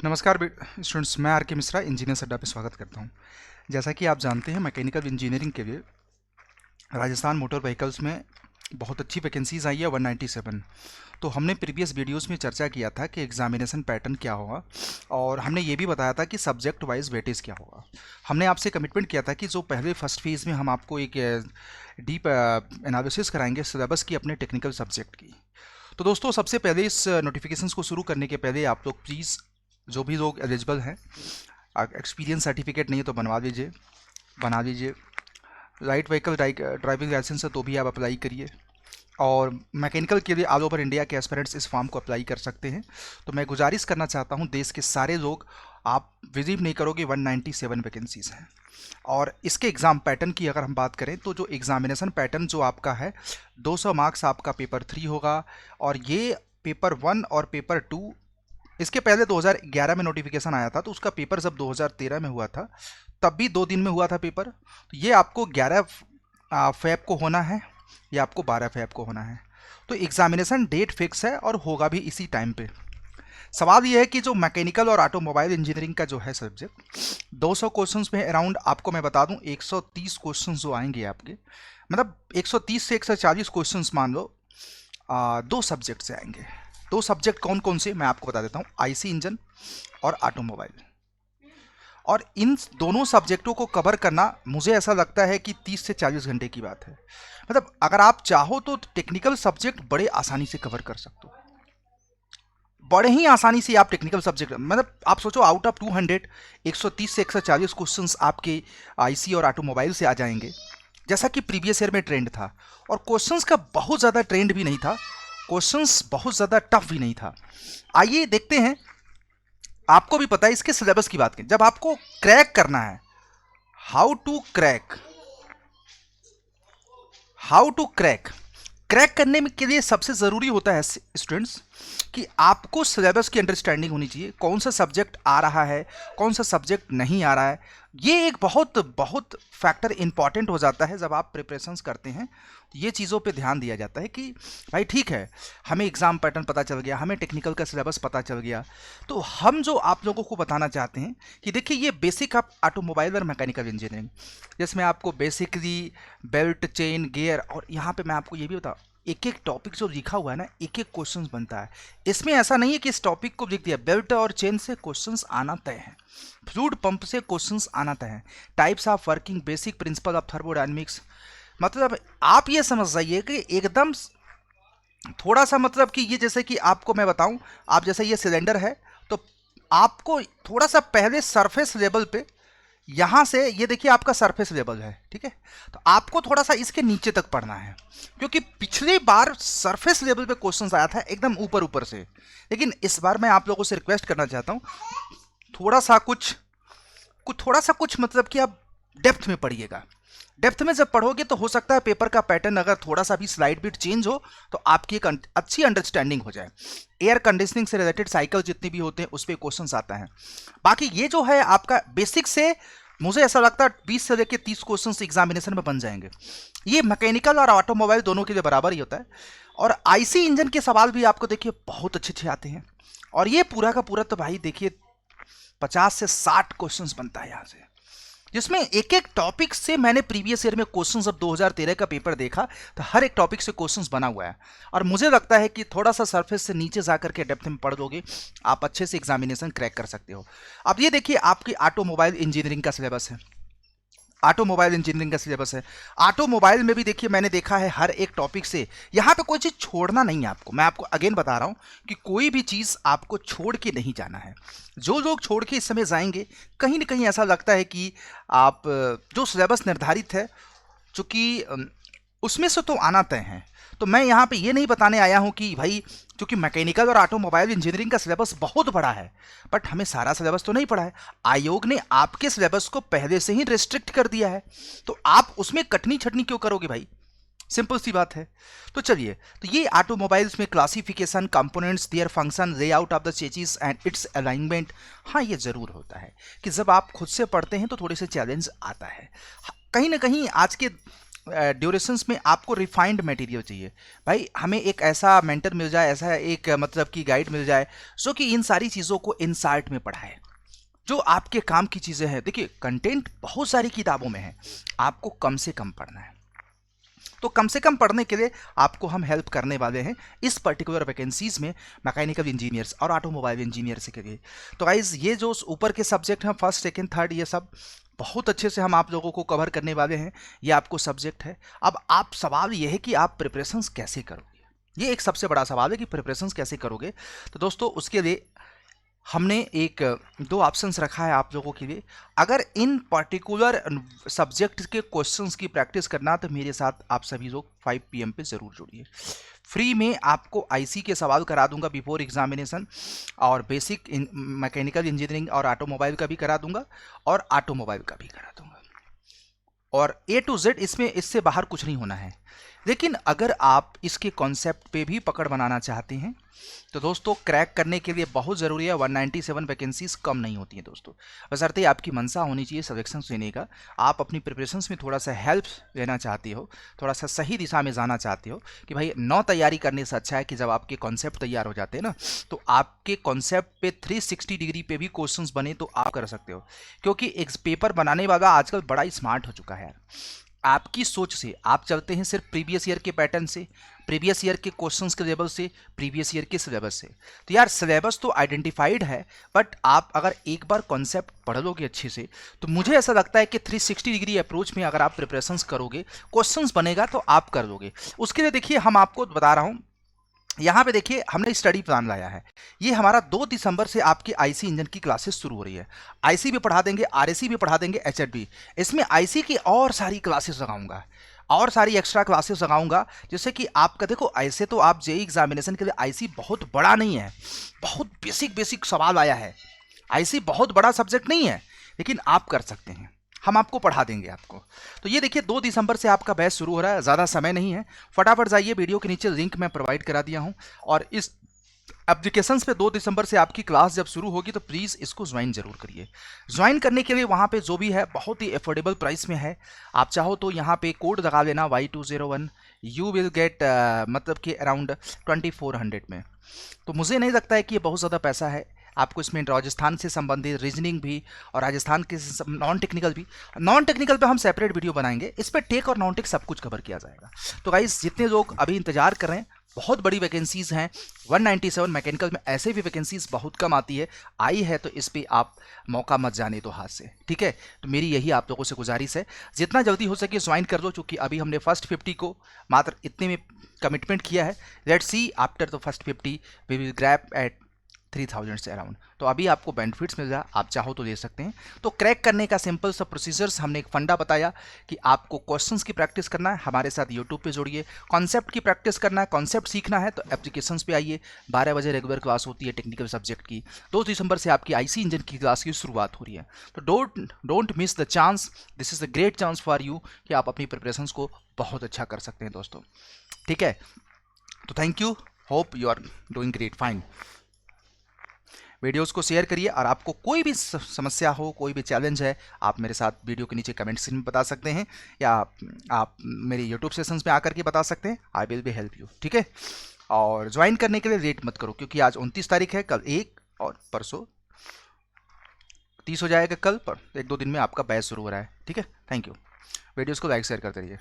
नमस्कार स्टूडेंट्स, मैं आर के मिश्रा इंजीनियर अड्डा पे स्वागत करता हूं। जैसा कि आप जानते हैं, मैकेनिकल इंजीनियरिंग के लिए राजस्थान मोटर व्हीकल्स में बहुत अच्छी वैकेंसीज आई है 197। तो हमने प्रीवियस वीडियोस में चर्चा किया था कि एग्जामिनेशन पैटर्न क्या होगा और हमने ये भी बताया था कि सब्जेक्ट वाइज वेटेज क्या होगा। हमने आपसे कमिटमेंट किया था कि जो पहले फर्स्ट फेज़ में हम आपको एक डीप एनालिसिस कराएंगे सिलेबस की अपने टेक्निकल सब्जेक्ट की। तो दोस्तों, सबसे पहले इस नोटिफिकेशंस को शुरू करने के पहले आप लोग प्लीज़, जो भी लोग एलिजिबल हैं, एक्सपीरियंस सर्टिफिकेट नहीं है तो बनवा दीजिए, बना दीजिए। लाइट व्हीकल ड्राइविंग लाइसेंस है तो भी आप अप्लाई करिए। और मैकेनिकल के लिए ऑल ओवर इंडिया के एस्पिरेंट्स इस फॉर्म को अप्लाई कर सकते हैं। तो मैं गुजारिश करना चाहता हूं, देश के सारे लोग, आप विजिट नहीं करोगे, 197 वैकेंसीज हैं। और इसके एग्ज़ाम पैटर्न की अगर हम बात करें तो जो एग्जामिनेशन पैटर्न जो आपका है, 200 मार्क्स आपका पेपर 3 होगा। और ये पेपर 1 और पेपर 2, इसके पहले 2011 में नोटिफिकेशन आया था, तो उसका पेपर जब 2013 में हुआ था तब भी 2 दिन में हुआ था पेपर। तो ये आपको 11 फेब को होना है, ये आपको 12 फेब को होना है। तो एग्जामिनेशन डेट फिक्स है और होगा भी इसी टाइम पे। सवाल ये है कि जो मैकेनिकल और ऑटोमोबाइल इंजीनियरिंग का जो है सब्जेक्ट, 200 क्वेश्चंस में अराउंड आपको मैं बता दूं 130 क्वेश्चंस जो आएंगे आपके, मतलब 130 से 140 क्वेश्चंस मान लो, 2 सब्जेक्ट से आएंगे। 2 सब्जेक्ट कौन कौन से मैं आपको बता देता हूँ, आईसी इंजन और ऑटोमोबाइल। और इन दोनों सब्जेक्टों को कवर करना मुझे ऐसा लगता है कि 30 से 40 घंटे की बात है। मतलब अगर आप चाहो तो टेक्निकल सब्जेक्ट बड़े आसानी से कवर कर सकते हो, बड़े ही आसानी से आप टेक्निकल सब्जेक्ट, मतलब आप सोचो आउट ऑफ 200 130 से 140 क्वेश्चंस आपके आईसी और ऑटोमोबाइल से आ जाएंगे, जैसा कि प्रीवियस ईयर में ट्रेंड था। और क्वेश्चंस का बहुत ज़्यादा ट्रेंड भी नहीं था, क्वेश्चंस बहुत ज़्यादा टफ भी नहीं था। आइए देखते हैं, आपको भी पता है इसके सिलेबस की बात करें, जब आपको क्रैक करना है, how to crack, how to crack, crack करने में के लिए सबसे ज़रूरी होता है स्टूडेंट्स कि आपको सिलेबस की अंडरस्टैंडिंग होनी चाहिए। कौन सा सब्जेक्ट आ रहा है, कौन सा सब्जेक्ट नहीं आ रहा है, ये एक बहुत बहुत फैक्टर इंपॉर्टेंट हो जाता है। जब आप प्रिपरेशंस करते हैं तो ये चीज़ों पे ध्यान दिया जाता है कि भाई ठीक है, हमें एग्ज़ाम पैटर्न पता चल गया, हमें टेक्निकल का सिलेबस पता चल गया, तो हम जो आप लोगों को बताना चाहते हैं कि देखिए ये बेसिक आप ऑटोमोबाइल और मैकेनिकल इंजीनियरिंग, जिसमें आपको बेसिकली बेल्ट, चेन, गियर, और यहाँ पे मैं आपको ये भी बताऊँ, एक एक टॉपिक जो लिखा हुआ है ना, एक एक क्वेश्चंस बनता है। इसमें ऐसा नहीं है कि इस टॉपिक को लिख दिया, बेल्ट और चेन से क्वेश्चंस आना तय है, फ्लूइड पंप से क्वेश्चंस आना तय है, types of working, basic principle of thermodynamics. मतलब आप ये समझ जाइए कि एकदम थोड़ा सा, मतलब कि ये जैसे कि आपको मैं बताऊं, आप जैसे ये सिलेंडर है, तो आपको थोड़ा सा पहले सरफेस लेवल पे, यहाँ से ये देखिए आपका सरफेस लेवल है, ठीक है, तो आपको थोड़ा सा इसके नीचे तक पढ़ना है, क्योंकि पिछली बार सरफेस लेवल पे क्वेश्चंस आया था एकदम ऊपर ऊपर से। लेकिन इस बार मैं आप लोगों से रिक्वेस्ट करना चाहता हूँ, थोड़ा सा कुछ मतलब कि आप डेप्थ में पढ़िएगा। डेप्थ में जब पढ़ोगे तो हो सकता है पेपर का पैटर्न अगर थोड़ा सा भी स्लाइड बिट चेंज हो तो आपकी एक अच्छी अंडरस्टैंडिंग हो जाए। एयर कंडीशनिंग से रिलेटेड साइकिल जितने भी होते हैं उस पर क्वेश्चंस आता है। बाकी ये जो है आपका बेसिक से, मुझे ऐसा लगता है 20 से लेकर 30 क्वेश्चंस एग्जामिनेशन में बन जाएंगे। ये मैकेनिकल और ऑटोमोबाइल दोनों के लिए बराबर ही होता है। और आईसी इंजन के सवाल भी आपको देखिए बहुत अच्छे अच्छे आते हैं। और ये पूरा का पूरा तो भाई देखिए 50 से 60 क्वेश्चंस बनता है यहाँ से, जिसमें एक एक टॉपिक से मैंने प्रीवियस ईयर में क्वेश्चंस, अब 2013 का पेपर देखा तो हर एक टॉपिक से क्वेश्चंस बना हुआ है। और मुझे लगता है कि थोड़ा सा सरफेस से नीचे जाकर के डेप्थ में पढ़ दोगे, आप अच्छे से एग्जामिनेशन क्रैक कर सकते हो। अब ये देखिए आपकी ऑटोमोबाइल इंजीनियरिंग का सिलेबस है, ऑटोमोबाइल इंजीनियरिंग का सिलेबस है। ऑटोमोबाइल में भी देखिए मैंने देखा है हर एक टॉपिक से, यहाँ पे कोई चीज़ छोड़ना नहीं है आपको। मैं आपको अगेन बता रहा हूँ कि कोई भी चीज़ आपको छोड़ के नहीं जाना है। जो लोग छोड़ के इस समय जाएंगे, कहीं ना कहीं ऐसा लगता है कि आप जो सिलेबस निर्धारित है, चूँकि उसमें से तो आना तय है। तो मैं यहाँ पे ये नहीं बताने आया हूँ कि भाई क्योंकि मैकेनिकल और ऑटोमोबाइल इंजीनियरिंग का सिलेबस बहुत बड़ा है, बट हमें सारा सिलेबस तो नहीं पढ़ा है। आयोग ने आपके सिलेबस को पहले से ही रिस्ट्रिक्ट कर दिया है, तो आप उसमें कटनी छटनी क्यों करोगे भाई, सिंपल सी बात है। तो चलिए, तो ये ऑटोमोबाइल्स में classification, components, their function, layout of the chassis and it's alignment. हाँ, ये ज़रूर होता है कि जब आप खुद से पढ़ते हैं तो थोड़े से चैलेंज आता है। कहीं ना कहीं आज के ड्यूरेशंस में आपको रिफाइंड मटेरियल चाहिए। भाई हमें एक ऐसा मेंटर मिल जाए, ऐसा एक मतलब कि गाइड मिल जाए जो कि इन सारी चीज़ों को इंसार्ट में पढ़ाए, जो आपके काम की चीज़ें हैं। देखिए कंटेंट बहुत सारी किताबों में है, आपको कम से कम पढ़ना है। तो कम से कम पढ़ने के लिए आपको हम हेल्प करने वाले हैं इस पर्टिकुलर वैकेंसीज में, मैकेनिकल इंजीनियर्स और ऑटोमोबाइल इंजीनियर्स के लिए। तो गाइज ये जो ऊपर के सब्जेक्ट हैं, फर्स्ट सेकंड थर्ड, ये सब बहुत अच्छे से हम आप लोगों को कवर करने वाले हैं। ये आपको सब्जेक्ट है। अब आप सवाल ये है कि आप प्रिपरेशंस कैसे करोगे, ये एक सबसे बड़ा सवाल है कि प्रिपरेशंस कैसे करोगे। तो दोस्तों उसके लिए हमने एक दो ऑप्शंस रखा है आप लोगों के लिए। अगर इन पर्टिकुलर सब्जेक्ट के क्वेश्चंस की प्रैक्टिस करना तो मेरे साथ आप सभी लोग 5 PM पे ज़रूर जुड़िए। फ्री में आपको आईसी के सवाल करा दूंगा बिफोर एग्जामिनेशन, और बेसिक मैकेनिकल इंजीनियरिंग और ऑटोमोबाइल का भी करा दूंगा, और ऑटोमोबाइल का भी करा दूंगा, और A to Z इसमें, इससे बाहर कुछ नहीं होना है। लेकिन अगर आप इसके कॉन्सेप्ट पे भी पकड़ बनाना चाहते हैं तो दोस्तों क्रैक करने के लिए बहुत ज़रूरी है, 197 वैकेंसीज कम नहीं होती हैं दोस्तों। बशर्ते आपकी मंशा होनी चाहिए सिलेक्शन लेने का, आप अपनी प्रिपरेशंस में थोड़ा सा हेल्प लेना चाहते हो, थोड़ा सा सही दिशा में जाना चाहते हो कि भाई 9 तैयारी करने से अच्छा है कि जब आपके कॉन्सेप्ट तैयार हो जाते हैं ना, तो आपके कॉन्सेप्ट पे 360 डिग्री पे भी क्वेश्चंस बने तो आप कर सकते हो। क्योंकि एक पेपर बनाने वाला आजकल बड़ा ही स्मार्ट हो चुका है यार। आपकी सोच से आप चलते हैं सिर्फ प्रीवियस ईयर के पैटर्न से, प्रीवियस ईयर के क्वेश्चंस के लेवल से, प्रीवियस ईयर के सिलेबस से। तो यार सिलेबस तो आइडेंटिफाइड है, बट आप अगर एक बार कॉन्सेप्ट पढ़ लोगे अच्छे से तो मुझे ऐसा लगता है कि 360 डिग्री अप्रोच में अगर आप प्रिपरेशंस करोगे, क्वेश्चंस बनेगा तो आप कर लोगे। उसके लिए देखिए हम आपको बता रहा हूँ, यहाँ पे देखिए हमने स्टडी प्लान लाया है। ये हमारा 2 दिसंबर से आपकी आईसी इंजन की क्लासेस शुरू हो रही है। आईसी भी पढ़ा देंगे, आरएसी भी पढ़ा देंगे, एचएड भी। इसमें आईसी की और सारी क्लासेस लगाऊंगा, और सारी एक्स्ट्रा क्लासेस लगाऊंगा, जिससे कि आपका देखो ऐसे तो आप जेई एग्जामिनेशन के लिए आईसी बहुत बड़ा नहीं है, बहुत बेसिक बेसिक सवाल आया है। आईसी बहुत बड़ा सब्जेक्ट नहीं है, लेकिन आप कर सकते हैं, हम आपको पढ़ा देंगे आपको। तो ये देखिए 2 दिसंबर से आपका बैच शुरू हो रहा है, ज़्यादा समय नहीं है, फटाफट जाइए, वीडियो के नीचे लिंक मैं प्रोवाइड करा दिया हूँ। और इस एप्लीकेशंस पे 2 दिसंबर से आपकी क्लास जब शुरू होगी तो प्लीज़ इसको ज्वाइन जरूर करिए। ज्वाइन करने के लिए वहाँ पे जो भी है बहुत ही अफोर्डेबल प्राइस में है। आप चाहो तो यहाँ पे कोड लगा लेना Y201, यू विल गेट मतलब कि अराउंड 2400 में। तो मुझे नहीं लगता है कि ये बहुत ज़्यादा पैसा है। आपको इसमें राजस्थान से संबंधित रीजनिंग भी, और राजस्थान के नॉन टेक्निकल भी, नॉन टेक्निकल पे हम सेपरेट वीडियो बनाएंगे, इस पर टेक और नॉन टेक सब कुछ कवर किया जाएगा। तो गाइस जितने लोग अभी इंतजार कर रहे हैं, बहुत बड़ी वैकेंसीज हैं 197 मैकेनिकल में, ऐसे भी वैकेंसीज बहुत कम आती है, आई है तो इस पर आप मौका मत जाने दो हाथ से, ठीक है। तो मेरी यही आप लोगों से गुजारिश है, जितना जल्दी हो सके ज्वाइन कर लो, क्योंकि अभी हमने फर्स्ट 50 को मात्र इतने में कमिटमेंट किया है। Let's see after the first 50 we will grab at 3000 से अराउंड। तो अभी आपको बेनिफिट्स मिल जाए, आप चाहो तो ले सकते हैं। तो क्रैक करने का सिंपल सा प्रोसीजर्स, हमने एक फंडा बताया कि आपको क्वेश्चंस की प्रैक्टिस करना है, हमारे साथ यूट्यूब पे जुड़िए। कॉन्सेप्ट की प्रैक्टिस करना है, कॉन्सेप्ट सीखना है तो एप्लीकेशंस पे आइए। 12 बजे रेगुलर क्लास होती है टेक्निकल सब्जेक्ट की। 2 दिसंबर से आपकी आईसी इंजन की क्लास की शुरुआत हो रही है। तो don't miss the chance, this is a great chance for you कि आप अपनी प्रिपरेशंस को बहुत अच्छा कर सकते हैं दोस्तों, ठीक है। तो thank you, hope you are doing great, fine. Videos को शेयर करिए, और आपको कोई भी समस्या हो, कोई भी चैलेंज है, आप मेरे साथ वीडियो के नीचे कमेंट्स में बता सकते हैं, या आप मेरे यूट्यूब सेशंस में आकर के बता सकते हैं। I will be help you, ठीक है। और ज्वाइन करने के लिए लेट मत करो, क्योंकि आज 29 तारीख है, कल 1 और परसों 30 हो जाएगा, कल पर 1-2 दिन में आपका बैच शुरू हो रहा है, ठीक है। Thank you. वीडियोज़ को लाइक शेयर करते रहिए।